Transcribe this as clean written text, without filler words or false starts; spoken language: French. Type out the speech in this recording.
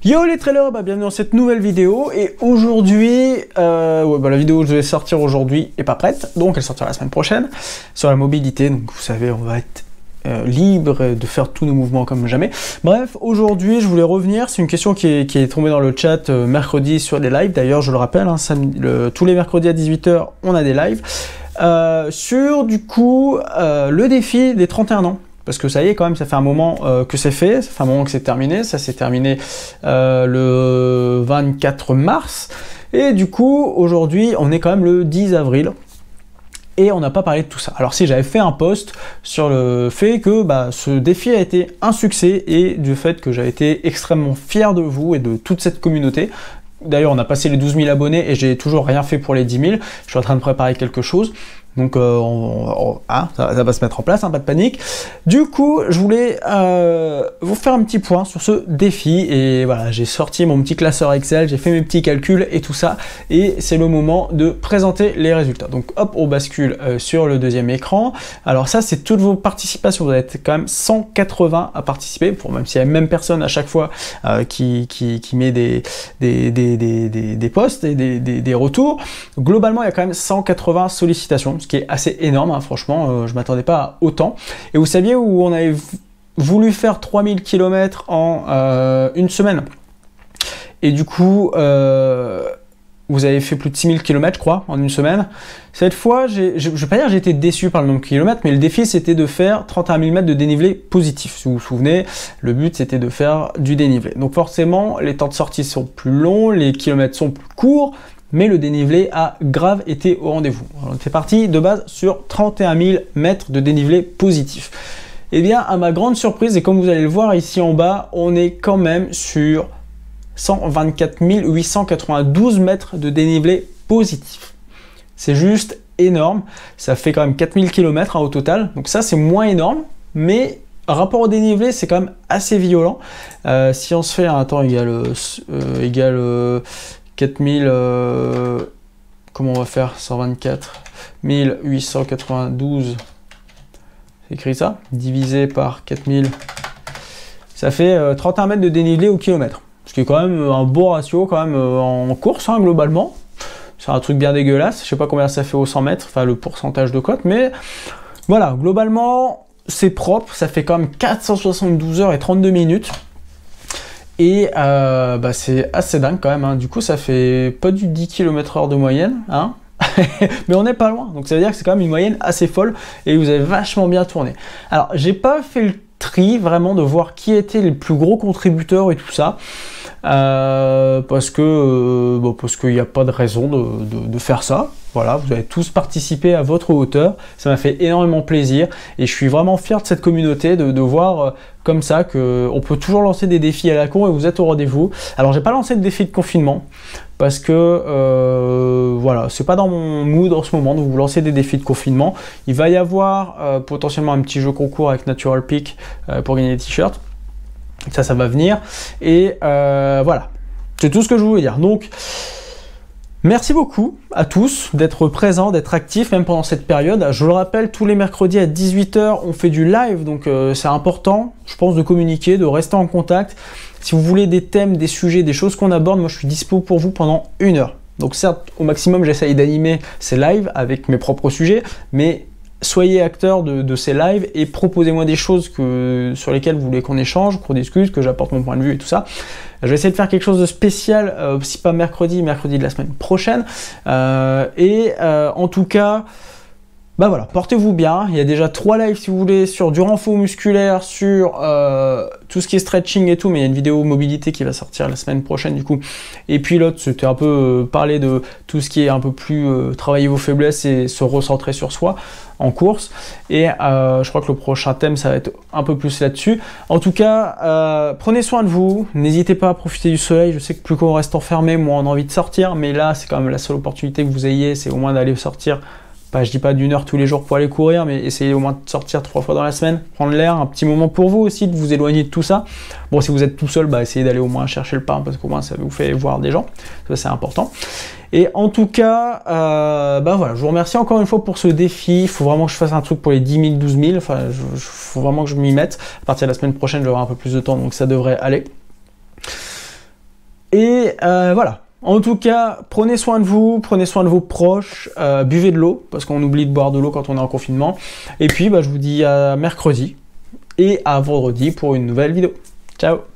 Yo les trailers, bienvenue dans cette nouvelle vidéo et aujourd'hui, la vidéo que je vais sortir aujourd'hui est pas prête, donc elle sortira la semaine prochaine sur la mobilité, donc vous savez on va être libre de faire tous nos mouvements comme jamais. Bref, aujourd'hui je voulais revenir, c'est une question qui est tombée dans le chat mercredi sur des lives, d'ailleurs je le rappelle, hein, tous les mercredis à 18 h on a des lives, sur du coup le défi des 31 ans. Parce que ça y est quand même, ça fait un moment que c'est fait, ça fait un moment que c'est terminé, ça s'est terminé le 24 mars, et du coup aujourd'hui on est quand même le 10 avril, et on n'a pas parlé de tout ça. Alors si j'avais fait un post sur le fait que ce défi a été un succès, et du fait que j'ai été extrêmement fier de vous et de toute cette communauté. D'ailleurs on a passé les 12 000 abonnés et j'ai toujours rien fait pour les 10 000, je suis en train de préparer quelque chose. Donc ça va se mettre en place, hein, pas de panique. Du coup, je voulais vous faire un petit point sur ce défi. Et voilà, j'ai sorti mon petit classeur Excel, j'ai fait mes petits calculs et tout ça. Et c'est le moment de présenter les résultats. Donc hop, on bascule sur le deuxième écran. Alors ça, c'est toutes vos participations. Vous êtes quand même 180 à participer, même s'il y a même personne à chaque fois qui met des posts et des retours. Globalement, il y a quand même 180 sollicitations, ce qui est assez énorme, hein, franchement, je m'attendais pas à autant. Et vous saviez où on avait voulu faire 3000 km en une semaine, et du coup vous avez fait plus de 6000 km je crois en une semaine. Cette fois, je vais pas dire que j'ai été déçu par le nombre de kilomètres, mais le défi c'était de faire 31 000 mètres de dénivelé positif. Si vous vous souvenez, le but c'était de faire du dénivelé. Donc forcément, les temps de sortie sont plus longs, les kilomètres sont plus courts, mais le dénivelé a grave été au rendez-vous. On était parti de base sur 31 000 mètres de dénivelé positif. Et bien, à ma grande surprise, et comme vous allez le voir ici en bas, on est quand même sur 124 892 mètres de dénivelé positif. C'est juste énorme. Ça fait quand même 4000 km au total. Donc ça, c'est moins énorme, mais rapport au dénivelé, c'est quand même assez violent. Si on se fait un temps égal 4000, comment on va faire, 124 892, c'est écrit ça, divisé par 4000, ça fait 31 mètres de dénivelé au kilomètre. Ce qui est quand même un beau ratio quand même en course, hein, globalement. C'est un truc bien dégueulasse, je sais pas combien ça fait au 100 mètres, enfin le pourcentage de cote, mais voilà, globalement, c'est propre, ça fait quand même 472 heures et 32 minutes. Et c'est assez dingue quand même, hein. Du coup ça fait pas du 10 km/h de moyenne, hein. Mais on n'est pas loin, donc ça veut dire que c'est quand même une moyenne assez folle, et vous avez vachement bien tourné. Alors j'ai pas fait le tri vraiment de voir qui étaient les plus gros contributeurs et tout ça, parce qu'il n'y a pas de raison de faire ça. Voilà, vous avez tous participé à votre hauteur, ça m'a fait énormément plaisir, et je suis vraiment fier de cette communauté, de voir comme ça qu'on peut toujours lancer des défis à la con et vous êtes au rendez-vous. Alors j'ai pas lancé de défi de confinement, parce que voilà, c'est pas dans mon mood en ce moment de vous lancer des défis de confinement. Il va y avoir potentiellement un petit jeu concours avec Natural Peak pour gagner des t-shirts, ça va venir, et voilà, c'est tout ce que je voulais dire. Donc merci beaucoup à tous d'être présents, d'être actifs même pendant cette période. Je le rappelle, tous les mercredis à 18 h on fait du live, donc c'est important, je pense, de communiquer, de rester en contact. Si vous voulez des thèmes, des sujets, des choses qu'on aborde, moi je suis dispo pour vous pendant 1 heure. Donc certes, au maximum j'essaye d'animer ces lives avec mes propres sujets, mais soyez acteurs de ces lives et proposez-moi des choses sur lesquelles vous voulez qu'on échange, qu'on discute, que j'apporte mon point de vue et tout ça. Je vais essayer de faire quelque chose de spécial, si pas mercredi de la semaine prochaine. En tout cas, voilà, portez-vous bien. Il y a déjà 3 lives si vous voulez sur du renfort musculaire, sur tout ce qui est stretching et tout, mais il y a une vidéo mobilité qui va sortir la semaine prochaine du coup. Et puis l'autre, c'était un peu parler de tout ce qui est un peu plus travailler vos faiblesses et se recentrer sur soi en course. Et je crois que le prochain thème, ça va être un peu plus là-dessus. En tout cas, prenez soin de vous. N'hésitez pas à profiter du soleil. Je sais que plus qu'on reste enfermé, moins on a envie de sortir. Mais là, c'est quand même la seule opportunité que vous ayez, c'est au moins d'aller sortir. Je dis pas d'1 heure tous les jours pour aller courir, mais essayez au moins de sortir 3 fois dans la semaine, prendre l'air, un petit moment pour vous aussi, de vous éloigner de tout ça. Bon, si vous êtes tout seul, essayez d'aller au moins chercher le pain, parce qu'au moins ça vous fait voir des gens, ça c'est important. Et en tout cas, voilà, je vous remercie encore une fois pour ce défi. Il faut vraiment que je fasse un truc pour les 10 000, 12 000, enfin, il faut vraiment que je m'y mette. À partir de la semaine prochaine, j'aurai un peu plus de temps, donc ça devrait aller. Et voilà. En tout cas, prenez soin de vous, prenez soin de vos proches, buvez de l'eau, parce qu'on oublie de boire de l'eau quand on est en confinement. Et puis, je vous dis à mercredi et à vendredi pour une nouvelle vidéo. Ciao!